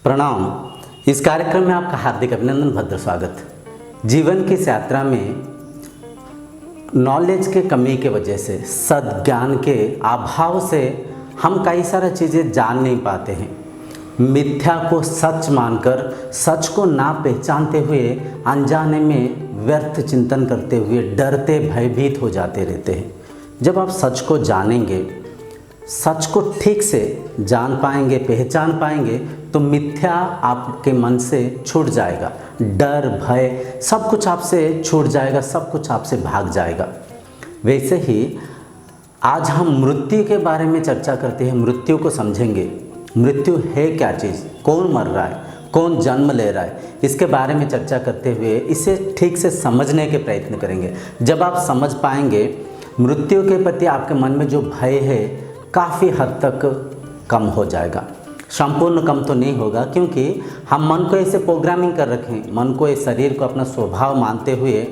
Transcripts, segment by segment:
प्रणाम। इस कार्यक्रम में आपका हार्दिक अभिनंदन, भद्र स्वागत। जीवन की इस यात्रा में नॉलेज के कमी के वजह से, सद्ज्ञान के अभाव से हम कई सारी चीज़ें जान नहीं पाते हैं। मिथ्या को सच मानकर, सच को ना पहचानते हुए, अनजाने में व्यर्थ चिंतन करते हुए डरते भयभीत हो जाते रहते हैं। जब आप सच को जानेंगे, सच को ठीक से जान पाएंगे, पहचान पाएंगे, तो मिथ्या आपके मन से छूट जाएगा। डर, भय सब कुछ आपसे छूट जाएगा, सब कुछ आपसे भाग जाएगा। वैसे ही आज हम मृत्यु के बारे में चर्चा करते हैं। मृत्यु को समझेंगे। मृत्यु है क्या चीज़, कौन मर रहा है, कौन जन्म ले रहा है, इसके बारे में चर्चा करते हुए इसे ठीक से समझने के प्रयत्न करेंगे। जब आप समझ पाएंगे, मृत्यु के प्रति आपके मन में जो भय है काफ़ी हद तक कम हो जाएगा। संपूर्ण कम तो नहीं होगा, क्योंकि हम मन को ऐसे प्रोग्रामिंग कर रखे हैं। मन को, इस शरीर को अपना स्वभाव मानते हुए,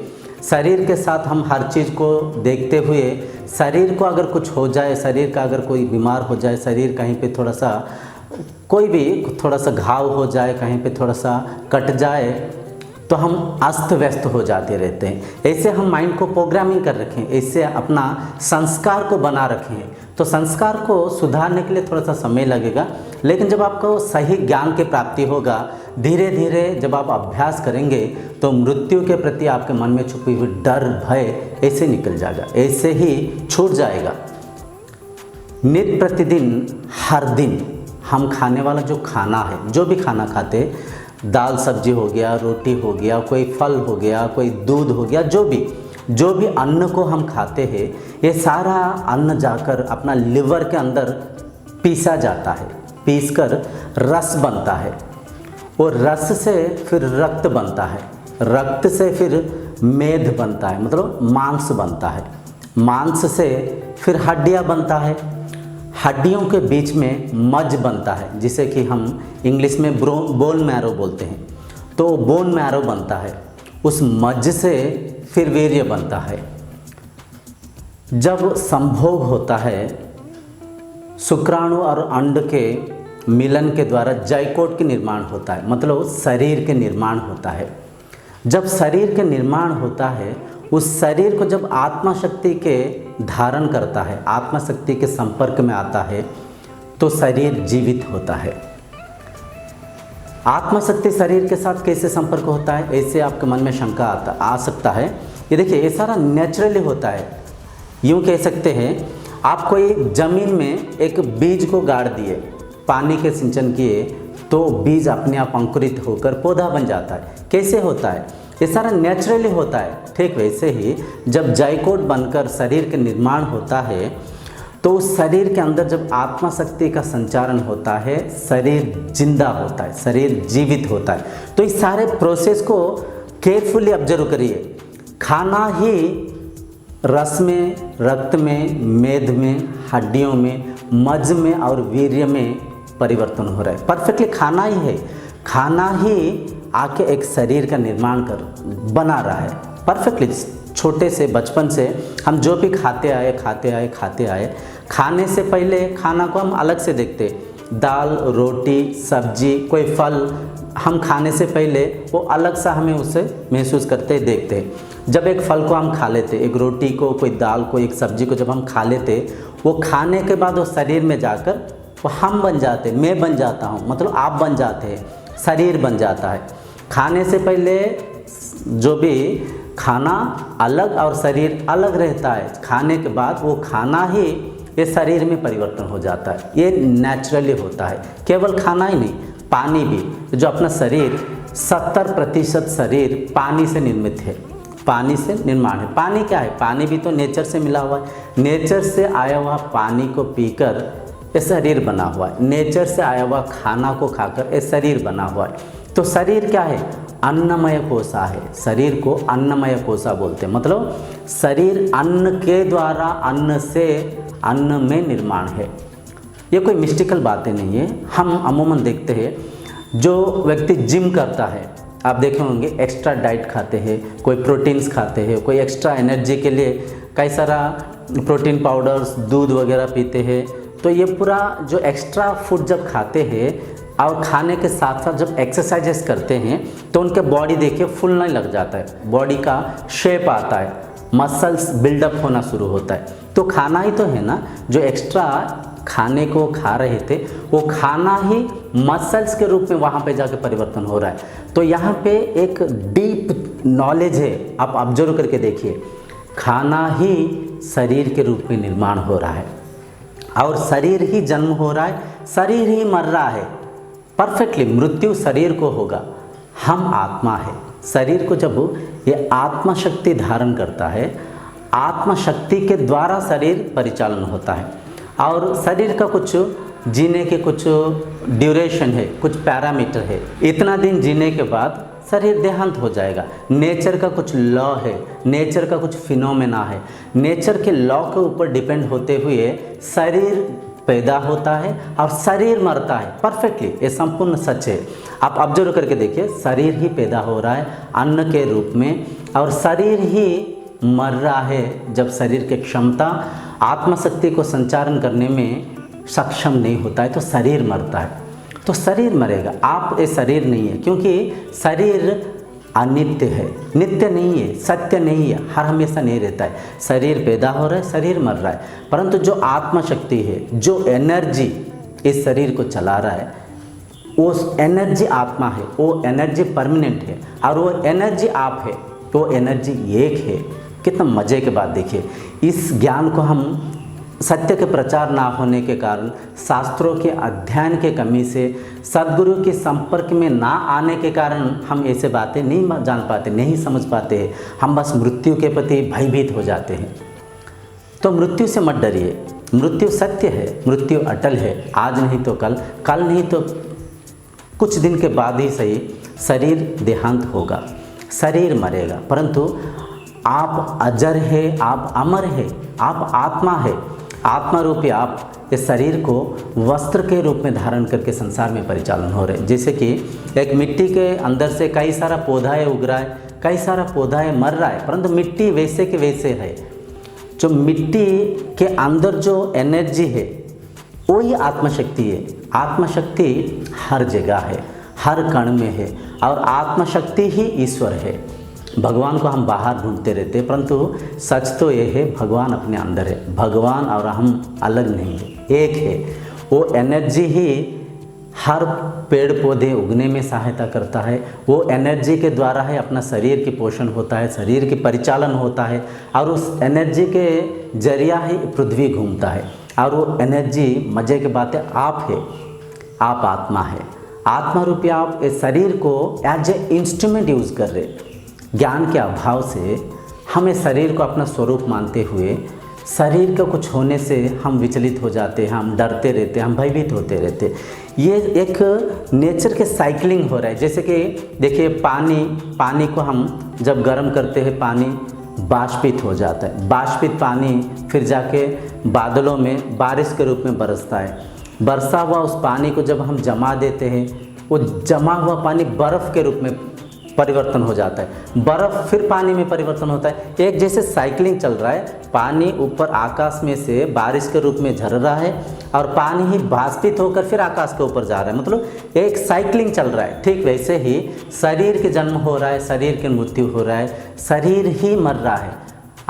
शरीर के साथ हम हर चीज़ को देखते हुए, शरीर को अगर कुछ हो जाए, शरीर का अगर कोई बीमार हो जाए, शरीर कहीं पे थोड़ा सा कोई भी थोड़ा सा घाव हो जाए, कहीं पे थोड़ा सा कट जाए, तो हम अस्त व्यस्त हो जाते रहते हैं। ऐसे हम माइंड को प्रोग्रामिंग कर रखें, ऐसे अपना संस्कार को बना रखें। तो संस्कार को सुधारने के लिए थोड़ा सा समय लगेगा, लेकिन जब आपको सही ज्ञान की प्राप्ति होगा, धीरे धीरे जब आप अभ्यास करेंगे, तो मृत्यु के प्रति आपके मन में छुपी हुई डर, भय ऐसे निकल जाएगा, ऐसे ही छूट जाएगा। नित्य प्रतिदिन, हर दिन हम खाने वाला जो खाना है, जो भी खाना खाते, दाल सब्जी हो गया, रोटी हो गया, कोई फल हो गया, कोई दूध हो गया, जो भी अन्न को हम खाते हैं, ये सारा अन्न जाकर अपना लिवर के अंदर पीसा जाता है। पीसकर रस बनता है, और रस से फिर रक्त बनता है, रक्त से फिर मेद बनता है, मतलब मांस बनता है, मांस से फिर हड्डियाँ बनता है, हड्डियों के बीच में मज्ज बनता है, जिसे कि हम इंग्लिश में बोन मैरो बोलते हैं। तो बोन मैरो बनता है, उस मज्ज से फिर वीर्य बनता है। जब संभोग होता है, शुक्राणु और अंड के मिलन के द्वारा जाइकोट के निर्माण होता है, मतलब शरीर के निर्माण होता है। जब शरीर के निर्माण होता है, उस शरीर को जब आत्मा शक्ति के धारण करता है, आत्मा शक्ति के संपर्क में आता है, तो शरीर जीवित होता है। आत्मा शक्ति शरीर के साथ कैसे संपर्क होता है, ऐसे आपके मन में शंका आ सकता है। ये देखिए, ये सारा नेचुरली होता है। यूँ कह सकते हैं, आप कोई ज़मीन में एक बीज को गाड़ दिए, पानी के सिंचन किए, तो बीज अपने आप अंकुरित होकर पौधा बन जाता है। कैसे होता है? ये सारा नेचुरली होता है। ठीक वैसे ही जब जाइकोट बनकर शरीर के निर्माण होता है, तो उस शरीर के अंदर जब आत्मा शक्ति का संचारण होता है, शरीर जिंदा होता है, शरीर जीवित होता है। तो इस सारे प्रोसेस को केयरफुली ऑब्जर्व करिए। खाना ही रस में, रक्त में, मेद में, हड्डियों में, मज्ज में और वीर्य में परिवर्तन हो रहा है। परफेक्टली खाना ही है, खाना ही आके एक शरीर का निर्माण कर बना रहा है परफेक्टली। छोटे से बचपन से हम जो भी खाते आए, खाने से पहले खाना को हम अलग से देखते। दाल, रोटी, सब्जी, कोई फल हम खाने से पहले वो अलग सा हमें उसे महसूस करते देखते। जब एक फल को हम खा लेते, एक रोटी को, कोई दाल को, एक सब्जी को जब हम खा लेते, वो खाने के बाद वो शरीर में जाकर वो हम बन जाते, मैं बन जाता हूँ, मतलब आप बन जाते हैं, शरीर बन जाता है। खाने से पहले जो भी खाना अलग और शरीर अलग रहता है, खाने के बाद वो खाना ही ये शरीर में परिवर्तन हो जाता है। ये नेचुरली होता है। केवल खाना ही नहीं, पानी भी, जो अपना शरीर 70% शरीर पानी से निर्मित है, पानी से निर्माण है। पानी क्या है? पानी भी तो नेचर से मिला हुआ है। नेचर से आया हुआ पानी को पीकर ये शरीर बना हुआ है। नेचर से आया हुआ खाना को खाकर ये शरीर बना हुआ है। तो शरीर क्या है? अन्नमय कोशा है। शरीर को अन्नमय कोशा बोलते हैं, मतलब शरीर अन्न के द्वारा, अन्न से अन्न में निर्माण है। ये कोई मिस्टिकल बातें नहीं है। हम अमूमन देखते हैं, जो व्यक्ति जिम करता है, आप देखे होंगे एक्स्ट्रा डाइट खाते हैं, कोई प्रोटीन्स खाते हैं, कोई एक्स्ट्रा एनर्जी के लिए कई सारा प्रोटीन पाउडर्स, दूध वगैरह पीते हैं। तो ये पूरा जो एक्स्ट्रा फूड जब खाते हैं, और खाने के साथ साथ जब एक्सरसाइजेस करते हैं तो उनके बॉडी देखिए फूलने लग जाता है, बॉडी का शेप आता है, मसल्स बिल्डअप होना शुरू होता है। तो खाना ही तो है ना, जो एक्स्ट्रा खाने को खा रहे थे वो खाना ही मसल्स के रूप में वहाँ पे जाके परिवर्तन हो रहा है। तो यहाँ पे एक डीप नॉलेज है, आप ऑब्जर्व करके देखिए। खाना ही शरीर के रूप में निर्माण हो रहा है और शरीर ही जन्म हो रहा है, शरीर ही मर रहा है। परफेक्टली मृत्यु शरीर को होगा, हम आत्मा है। शरीर को जब ये आत्मा शक्ति धारण करता है, आत्मा शक्ति के द्वारा शरीर परिचालन होता है और शरीर का कुछ जीने के कुछ ड्यूरेशन है, कुछ पैरामीटर है। इतना दिन जीने के बाद शरीर देहांत हो जाएगा। नेचर का कुछ लॉ है, नेचर का कुछ फिनोमेना है। नेचर के लॉ के ऊपर डिपेंड होते हुए शरीर पैदा होता है और शरीर मरता है। परफेक्टली ये संपूर्ण सच है। आप ऑब्जर्व करके देखिए, शरीर ही पैदा हो रहा है अन्न के रूप में और शरीर ही मर रहा है जब शरीर की क्षमता आत्मशक्ति को संचारण करने में सक्षम नहीं होता है तो शरीर मरता है। तो शरीर मरेगा, आप ये शरीर नहीं है, क्योंकि शरीर अनित्य है, नित्य नहीं है, सत्य नहीं है, हर हमेशा नहीं रहता है। शरीर पैदा हो रहा है, शरीर मर रहा है, परंतु जो आत्मशक्ति है, जो एनर्जी इस शरीर को चला रहा है, वो एनर्जी आत्मा है, वो एनर्जी परमानेंट है और वो एनर्जी आप है, वो एनर्जी एक है। कितना मज़े की बात देखिए। इस ज्ञान को हम सत्य के प्रचार ना होने के कारण, शास्त्रों के अध्ययन के कमी से, सद्गुरु के संपर्क में ना आने के कारण हम ऐसे बातें नहीं जान पाते, नहीं समझ पाते हैं। हम बस मृत्यु के प्रति भयभीत हो जाते हैं। तो मृत्यु से मत डरिए, मृत्यु सत्य है, मृत्यु अटल है। आज नहीं तो कल, कल नहीं तो कुछ दिन के बाद ही सही शरीर देहांत होगा, शरीर मरेगा, परंतु आप अजर है, आप अमर है, आप आत्मा है। आत्मा रूपी आप इस शरीर को वस्त्र के रूप में धारण करके संसार में परिचालन हो रहे हैं। जैसे कि एक मिट्टी के अंदर से कई सारा पौधा है उग रहा है, कई सारा पौधा है मर रहा है, परंतु मिट्टी वैसे के वैसे है। जो मिट्टी के अंदर जो एनर्जी है वही आत्मशक्ति है। आत्मशक्ति हर जगह है, हर कण में है और आत्मशक्ति ही ईश्वर है। भगवान को हम बाहर ढूंढते रहते हैं, परंतु सच तो ये है भगवान अपने अंदर है। भगवान और हम अलग नहीं है, एक है। वो एनर्जी ही हर पेड़ पौधे उगने में सहायता करता है। वो एनर्जी के द्वारा है अपना शरीर की पोषण होता है, शरीर की परिचालन होता है और उस एनर्जी के जरिया ही पृथ्वी घूमता है। और वो एनर्जी, मज़े की बात है, आप है, आप आत्मा है। आत्मा रूपी आप इस शरीर को एज ए इंस्ट्रूमेंट यूज़ कर रहे। ज्ञान के अभाव से हमें शरीर को अपना स्वरूप मानते हुए शरीर के कुछ होने से हम विचलित हो जाते हैं, हम डरते रहते हैं, हम भयभीत होते रहते हैं। ये एक नेचर के साइकिलिंग हो रहा है। जैसे कि देखिए पानी को हम जब गर्म करते हैं, पानी बाष्पित हो जाता है। बाष्पित पानी फिर जाके बादलों में बारिश के रूप में बरसता है। बरसा हुआ उस पानी को जब हम जमा देते हैं, वो जमा हुआ पानी बर्फ़ के रूप में परिवर्तन हो जाता है। बर्फ़ फिर पानी में परिवर्तन होता है। एक जैसे साइकिलिंग चल रहा है, पानी ऊपर आकाश में से बारिश के रूप में झर रहा है और पानी ही बाष्पित होकर फिर आकाश के ऊपर जा रहा है, मतलब एक साइकिलिंग चल रहा है। ठीक वैसे ही शरीर के जन्म हो रहा है, शरीर की मृत्यु हो रहा है, शरीर ही मर रहा है।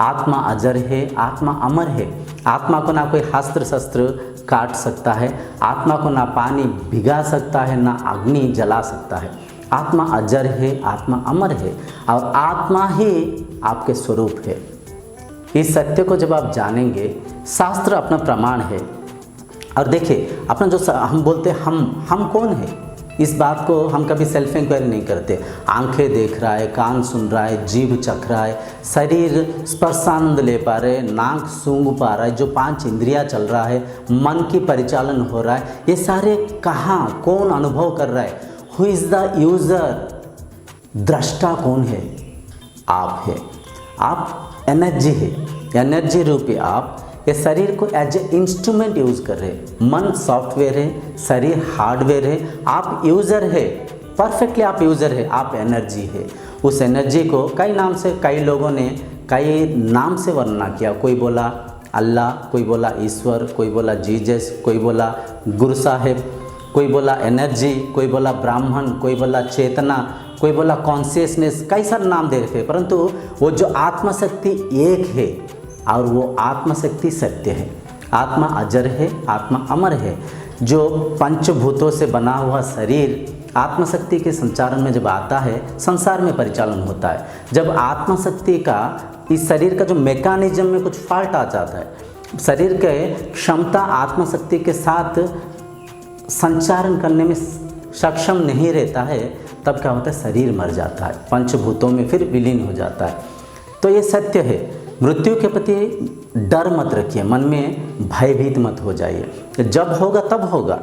आत्मा अजर है, आत्मा अमर है। आत्मा को ना कोई अस्त्र शस्त्र काट सकता है, आत्मा को ना पानी भिगा सकता है, ना अग्नि जला सकता है। आत्मा अजर है, आत्मा अमर है और आत्मा ही आपके स्वरूप है। इस सत्य को जब आप जानेंगे, शास्त्र अपना प्रमाण है। और देखिए अपना जो हम बोलते हैं हम कौन है, इस बात को हम कभी सेल्फ इंक्वायरी नहीं करते। आंखें देख रहा है, कान सुन रहा है, जीभ चख रहा है, शरीर स्पर्शानंद ले पा रहे, नाक सूंघ पा रहा है, जो 5 इंद्रियां चल रहा है, मन की परिचालन हो रहा है, ये सारे कहाँ कौन अनुभव कर रहा है? Who is the user? दृष्टा कौन है? आप है। आप एनर्जी है, एनर्जी रूपी आप ये शरीर को एज ए इंस्ट्रूमेंट यूज़ कर रहे हैं। मन सॉफ्टवेयर है, शरीर हार्डवेयर है, आप यूज़र है। परफेक्टली आप यूज़र है, आप एनर्जी है। उस एनर्जी को कई नाम से, कई लोगों ने कई नाम से वर्णना किया। कोई बोला अल्लाह, कोई बोला ईश्वर, कोई बोला जीसस, कोई बोला गुरु साहेब, कोई बोला एनर्जी, कोई बोला ब्राह्मण, कोई बोला चेतना, कोई बोला कॉन्शियसनेस, कई सारे नाम दे रहे थे, परंतु वो जो आत्मशक्ति एक है और वो आत्मशक्ति सत्य है। आत्मा अजर है, आत्मा अमर है। जो पंचभूतों से बना हुआ शरीर आत्मशक्ति के संचालन में जब आता है, संसार में परिचालन होता है। जब आत्मशक्ति का इस शरीर का जो मैकेनिज्म में कुछ फॉल्ट आ जाता है, शरीर के क्षमता आत्मशक्ति के साथ संचारण करने में सक्षम नहीं रहता है, तब क्या होता है, शरीर मर जाता है, पंचभूतों में फिर विलीन हो जाता है। तो ये सत्य है। मृत्यु के प्रति डर मत रखिए, मन में भयभीत मत हो जाइए। जब होगा तब होगा।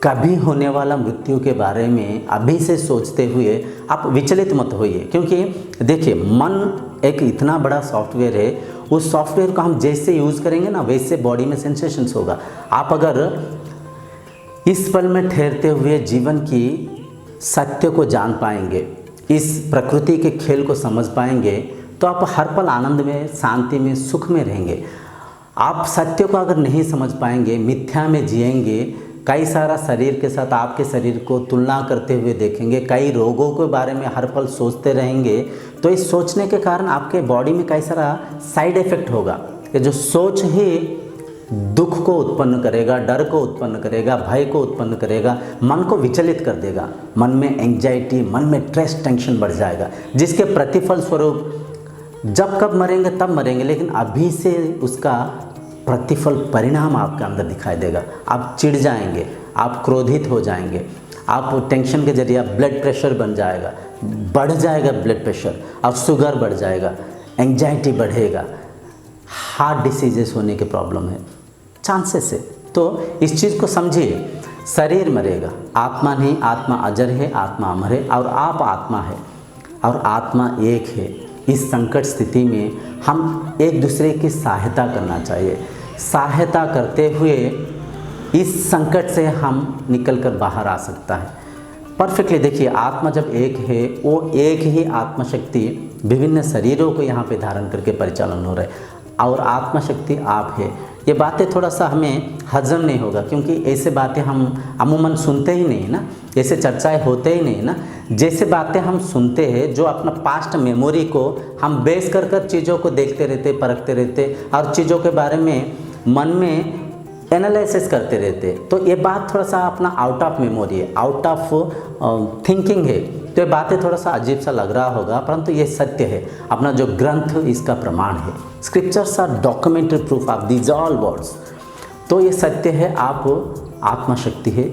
कभी होने वाला मृत्यु के बारे में अभी से सोचते हुए आप विचलित मत होइए, क्योंकि देखिए मन एक इतना बड़ा सॉफ्टवेयर है, उस सॉफ्टवेयर को हम जैसे यूज़ करेंगे ना वैसे बॉडी में सेंसेशंस होगा। आप अगर इस पल में ठहरते हुए जीवन की सत्य को जान पाएंगे, इस प्रकृति के खेल को समझ पाएंगे, तो आप हर पल आनंद में, शांति में, सुख में रहेंगे। आप सत्य को अगर नहीं समझ पाएंगे, मिथ्या में जिएंगे, कई सारा शरीर के साथ आपके शरीर को तुलना करते हुए देखेंगे, कई रोगों के बारे में हर पल सोचते रहेंगे, तो इस सोचने के कारण आपके बॉडी में कई सारा साइड इफ़ेक्ट होगा। ये जो सोच ही दुख को उत्पन्न करेगा, डर को उत्पन्न करेगा, भय को उत्पन्न करेगा, मन को विचलित कर देगा, मन में एंग्जाइटी, मन में स्ट्रेस, टेंशन बढ़ जाएगा, जिसके प्रतिफल स्वरूप जब कब मरेंगे तब मरेंगे, लेकिन अभी से उसका प्रतिफल परिणाम आपके अंदर दिखाई देगा। आप चिढ़ जाएंगे, आप क्रोधित हो जाएंगे, आप टेंशन के जरिए ब्लड प्रेशर बन जाएगा, बढ़ जाएगा ब्लड प्रेशर, और शुगर बढ़ जाएगा, एंग्जाइटी बढ़ेगा, हार्ट डिसीजेस होने के प्रॉब्लम है, चांसेस है। तो इस चीज़ को समझिए, शरीर मरेगा, आत्मा नहीं, आत्मा अजर है, आत्मा अमर है, और आप आत्मा है और आत्मा एक है। इस संकट स्थिति में हम एक दूसरे की सहायता करना चाहिए। सहायता करते हुए इस संकट से हम निकल कर बाहर आ सकता है। परफेक्टली देखिए, आत्मा जब एक है, वो एक ही आत्मशक्ति विभिन्न शरीरों को यहाँ पे धारण करके परिचालन हो रहा है, और आत्मशक्ति आप है। ये बातें थोड़ा सा हमें हजम नहीं होगा, क्योंकि ऐसे बातें हम अमूमन सुनते ही नहीं ना, ऐसे चर्चाएं होते ही नहीं ना। जैसे बातें हम सुनते हैं, जो अपना पास्ट मेमोरी को हम बेस कर कर चीज़ों को देखते रहते, परखते रहते, और चीज़ों के बारे में मन में एनालिसिस करते रहते, तो ये बात थोड़ा सा अपना आउट ऑफ मेमोरी है, आउट ऑफ थिंकिंग है। तो ये बातें थोड़ा सा अजीब सा लग रहा होगा, परंतु ये सत्य है। अपना जो ग्रंथ इसका प्रमाण है। Scriptures are documentary proof of these all words. तो ये सत्य है, आप आत्मशक्ति है।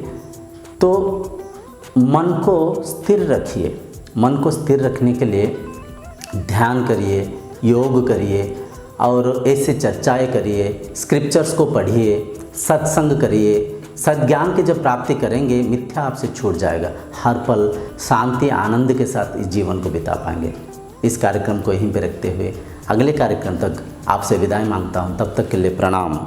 तो मन को स्थिर रखिए। मन को स्थिर रखने के लिए ध्यान करिए, योग करिए, और ऐसे चर्चाएं करिए, स्क्रिप्चर्स को पढ़िए, सत्संग करिए। सद्ज्ञान की जब प्राप्ति करेंगे, मिथ्या आपसे छूट जाएगा। हर पल शांति, आनंद के साथ इस जीवन को बिता पाएंगे। इस कार्यक्रम को यहीं पे रखते हुए अगले कार्यक्रम तक आपसे विदाई मांगता हूँ। तब तक के लिए प्रणाम।